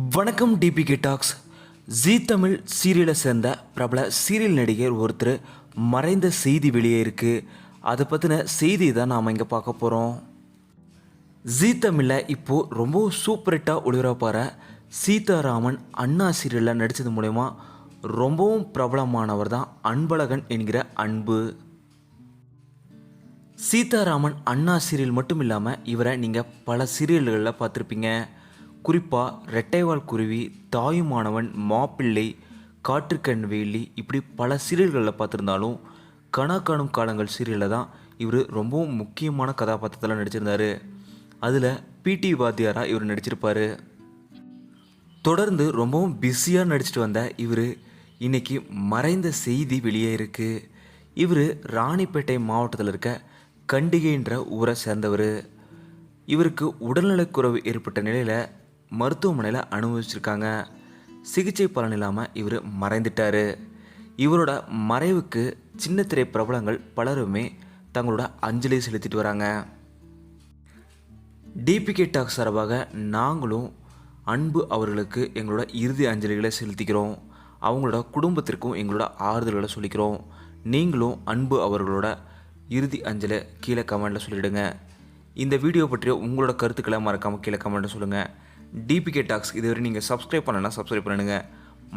வணக்கம் DPK tax. ஜீ தமிழ் சீரியலை சேர்ந்த பிரபல சீரியல் நடிகர் ஒருத்தர் மறைந்த செய்தி வெளியே இருக்குது. அதை பற்றின செய்தி தான் நாம் இங்கே பார்க்க போகிறோம். ஜீ தமிழில் இப்போது ரொம்பவும் சூப்பர் ஹிட்டாக ஒளிபரப்பாகிற சீதாராமன் அண்ணா சீரியலில் நடித்தது மூலயமா ரொம்பவும் பிரபலமானவர் தான் அன்பழகன் என்கிற அன்பு. சீதாராமன் அண்ணா சீரியல் மட்டும் இல்லாமல் இவரை நீங்கள் பல சீரியல்களில் பார்த்துருப்பீங்க. குறிப்பாக ரெட்டைவால் குருவி, தாயுமானவன், மாப்பிள்ளை, காற்றுக்கண் வேலி இப்படி பல சீரியல்களில் பார்த்துருந்தாலும் கனா காணும் காலங்கள் சீரியலில் தான் இவர் ரொம்பவும் முக்கியமான கதாபாத்திரத்தில் நடிச்சிருந்தார். அதில் பிடி வாத்தியாராக இவர் நடிச்சிருப்பார். தொடர்ந்து ரொம்பவும் பிஸியாக நடிச்சிட்டு வந்த இவர் இன்றைக்கி மறைந்த செய்தி வெளியே இருக்குது. இவர் ராணிப்பேட்டை மாவட்டத்தில் இருக்க கண்டிகைன்ற ஊரை சேர்ந்தவர். இவருக்கு உடல்நலக்குறைவு ஏற்பட்ட நிலையில் மருத்துவமனையில் அனுபவிச்சிருக்காங்க. சிகிச்சை பலன் இல்லாமல் இவர் மறைந்துட்டார். இவரோட மறைவுக்கு சின்ன திரை பிரபலங்கள் பலருமே தங்களோட அஞ்சலி செலுத்திட்டு வராங்க. டிபிகே டாக்ஸ் சார்பாக நாங்களும் அன்பு அவர்களுக்கு எங்களோட இறுதி அஞ்சலிகளை செலுத்திக்கிறோம். அவங்களோட குடும்பத்திற்கும் எங்களோட ஆறுதல்களை சொல்லிக்கிறோம். நீங்களும் அன்பு அவர்களோட இறுதி அஞ்சலை கீழே கமெண்டில் சொல்லிவிடுங்க. இந்த வீடியோ பற்றிய உங்களோட கருத்துக்களை மறக்காமல் கீழே கமெண்ட்டில் சொல்லுங்கள். டிபிகே டாக்ஸ் இதுவரை நீங்கள் சப்ஸ்கிரைப் பண்ணலைன்னா சப்ஸ்கிரைப் பண்ணிடுங்க.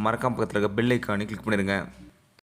மறக்காம பக்கத்தில் இருக்க பெல் ஐக்கானை கிளிக் பண்ணிடுங்க.